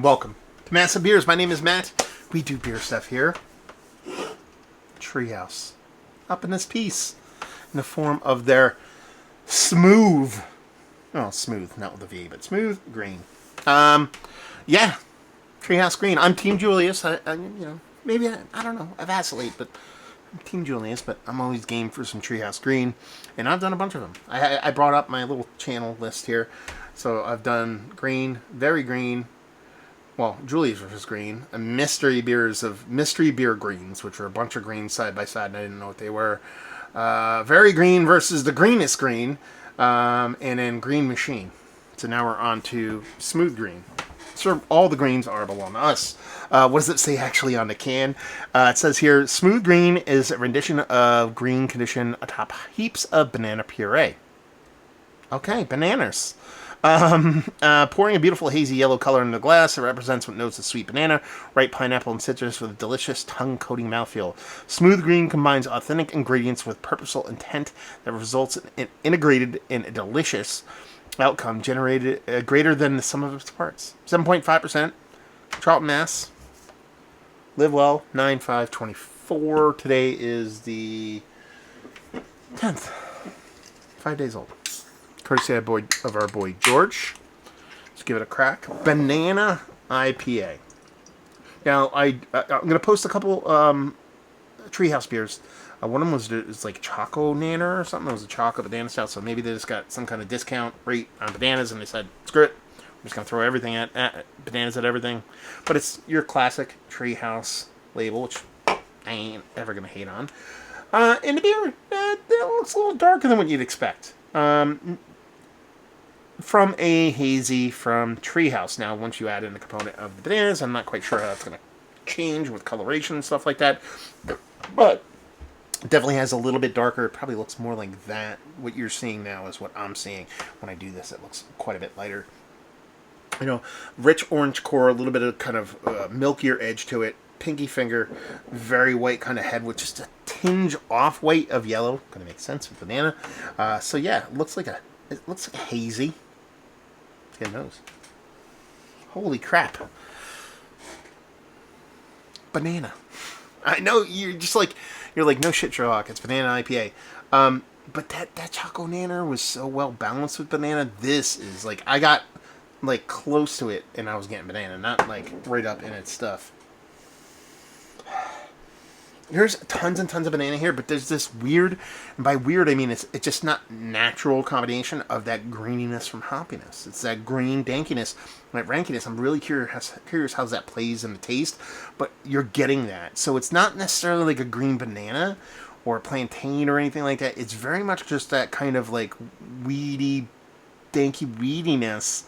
Welcome to Massive Beers. My name is Matt. We do beer stuff here. Treehouse. Up in this piece. In the form of their smooth. Oh, smooth. Not with a V, but smooth green. Yeah. Treehouse green. I'm Team Julius. Maybe, I don't know. I vacillate, but I'm Team Julius, but I'm always game for some Treehouse green. And I've done a bunch of them. I brought up my little channel list here. So I've done green, very green. Well, Julius was green, and mystery beer greens, which were a bunch of greens side by side, and I didn't know what they were. Very green versus the greenest green, and then green machine. So now we're on to smooth green. So all the greens belong to us. What does it say actually on the can? It says here, smooth green is a rendition of green conditioned atop heaps of banana puree. Okay, bananas. Pouring a beautiful hazy yellow color into the glass, it represents what notes of sweet banana, ripe pineapple, and citrus with a delicious tongue-coating mouthfeel. Smooth green combines authentic ingredients with purposeful intent that results in integrated in a delicious outcome generated greater than the sum of its parts. 7.5%. Charlton, Mass. Live well. 9/5/24. Today is the 10th. 5 days old. Courtesy of our boy George. Let's give it a crack. Banana IPA. Now, I'm going to post a couple Treehouse beers. One of them was like Choco Nanner or something. It was a chocolate banana stout, so maybe they just got some kind of discount rate on bananas, and they said, screw it. I'm just going to throw everything at bananas at everything. But it's your classic Treehouse label, which I ain't ever going to hate on. And the beer, it looks a little darker than what you'd expect. From a hazy from Treehouse. Now, once you add in the component of the bananas, I'm not quite sure how that's going to change with coloration and stuff like that. But it definitely has a little bit darker. It probably looks more like that. What you're seeing now is what I'm seeing. When I do this, it looks quite a bit lighter. You know, rich orange core, a little bit of kind of milkier edge to it. Pinky finger, very white kind of head with just a tinge off white of yellow. Going to make sense with banana. So yeah, it looks like a hazy. Let's get a nose. Holy crap. Banana. I know you're like, no shit, Sherlock. It's banana IPA. But that Choco Nanner was so well balanced with banana. This is like, I got like close to it and I was getting banana, not like right up in its stuff. There's tons and tons of banana here, but there's this weird, and by weird I mean it's just not natural combination of that greeniness from hoppiness. It's that green dankiness, that rankiness. I'm really curious how that plays in the taste, but you're getting that. So it's not necessarily like a green banana or a plantain or anything like that. It's very much just that kind of like weedy, danky weediness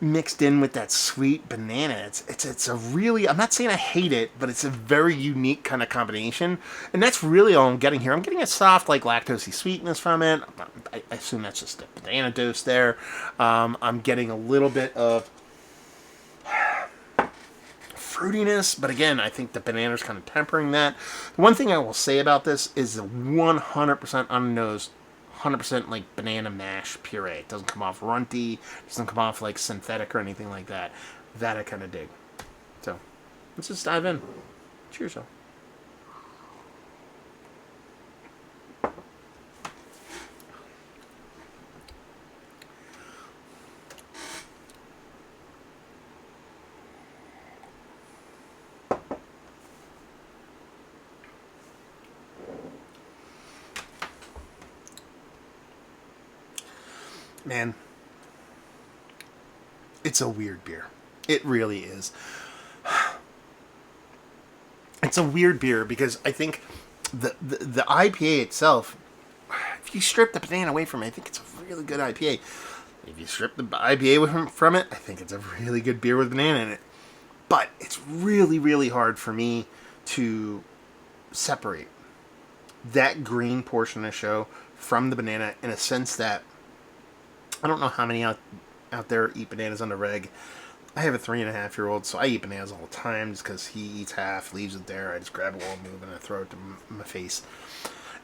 mixed in with that sweet banana. It's a really, I'm not saying I hate it, but it's a very unique kind of combination, and that's really all I'm getting here. I'm getting a soft, like, lactosey sweetness from it. I assume that's just a banana dose there. I'm getting a little bit of fruitiness, but again, I think the banana's kind of tempering that. The one thing I will say about this is the 100% on the nose, 100% like banana mash puree. It doesn't come off runty. It doesn't come off like synthetic or anything like that. That I kind of dig. So let's just dive in. Cheers, y'all. Man, it's a weird beer. It really is. It's a weird beer because I think the IPA itself, if you strip the banana away from it, I think it's a really good IPA. If you strip the IPA from it, I think it's a really good beer with banana in it. But it's really, really hard for me to separate that green portion of the show from the banana in a sense that I don't know how many out there eat bananas on the reg. I have a 3.5-year-old, so I eat bananas all the time just because he eats half, leaves it there. I just grab it while I'm moving and I throw it to my face.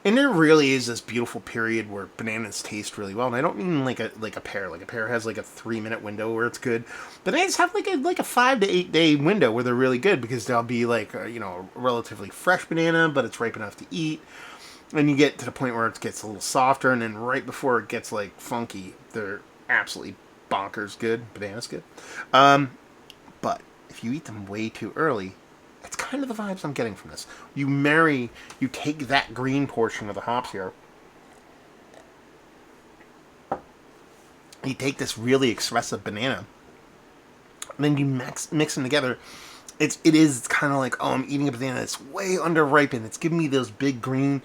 And there really is this beautiful period where bananas taste really well. And I don't mean like a pear. Like a pear has like a 3-minute window where it's good. Bananas have like a 5 to 8 day window where they're really good because they'll be like a relatively fresh banana, but it's ripe enough to eat. And you get to the point where it gets a little softer, and then right before it gets like funky, they're absolutely bonkers good. Bananas good. But if you eat them way too early, it's kind of the vibes I'm getting from this. You take that green portion of the hops here. You take this really expressive banana, and then you mix them together. It is kind of like, oh, I'm eating a banana that's way under ripened. It's giving me those big green,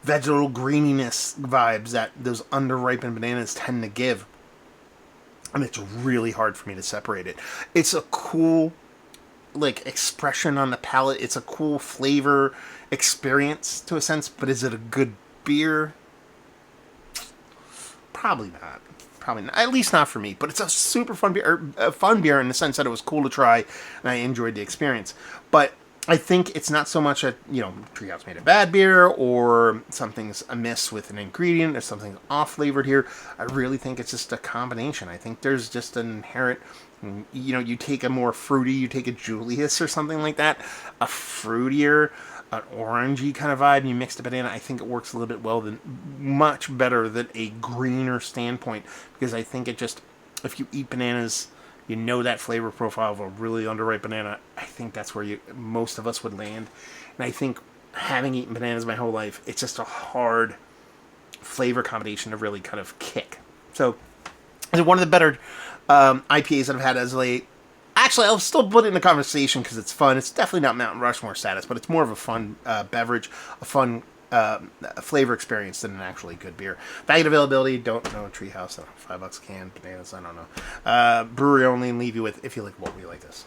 vegetal greeniness vibes that those under ripened bananas tend to give. And it's really hard for me to separate it. It's a cool expression on the palate. It's a cool flavor experience to a sense, but is it a good beer? Probably not. Probably not. At least not for me. But it's a super fun beer. A fun beer in the sense that it was cool to try, and I enjoyed the experience. But I think it's not so much that Treehouse made a bad beer or something's amiss with an ingredient or something's off flavored here. I really think it's just a combination. I think there's just an inherent. You take a more fruity, you take a Julius or something like that, a fruitier, an orangey kind of vibe, and you mix the banana. I think it works a little bit much better than a greener standpoint, because I think it just, if you eat bananas, that flavor profile of a really underripe banana. I think that's where most of us would land. And I think having eaten bananas my whole life, it's just a hard flavor combination to really kind of kick. So, it's one of the better IPAs that I've had as late. Actually, I'll still put it in the conversation because it's fun. It's definitely not Mountain Rushmore status, but it's more of a fun beverage, a fun flavor experience than an actually good beer. Value and availability, don't know. Treehouse, $5 a can. Bananas, I don't know. Brewery only, and leave you with, if you like what we like this.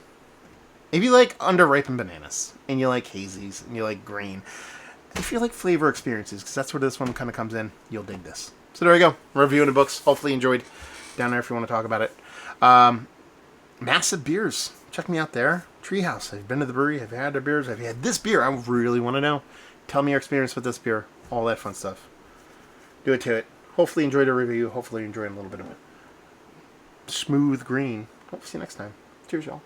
If you like under-ripened bananas, and you like hazies, and you like green, if you like flavor experiences, because that's where this one kind of comes in, you'll dig this. So there we go. Reviewing the books. Hopefully you enjoyed. Down there if you want to talk about it. Massive beers. Check me out there. Treehouse. I've been to the brewery. I've had their beers. I've had this beer. I really want to know. Tell me your experience with this beer. All that fun stuff. Do it to it. Hopefully you enjoyed the review. Hopefully you enjoyed a little bit of it. Smooth green. Hope to see you next time. Cheers, y'all.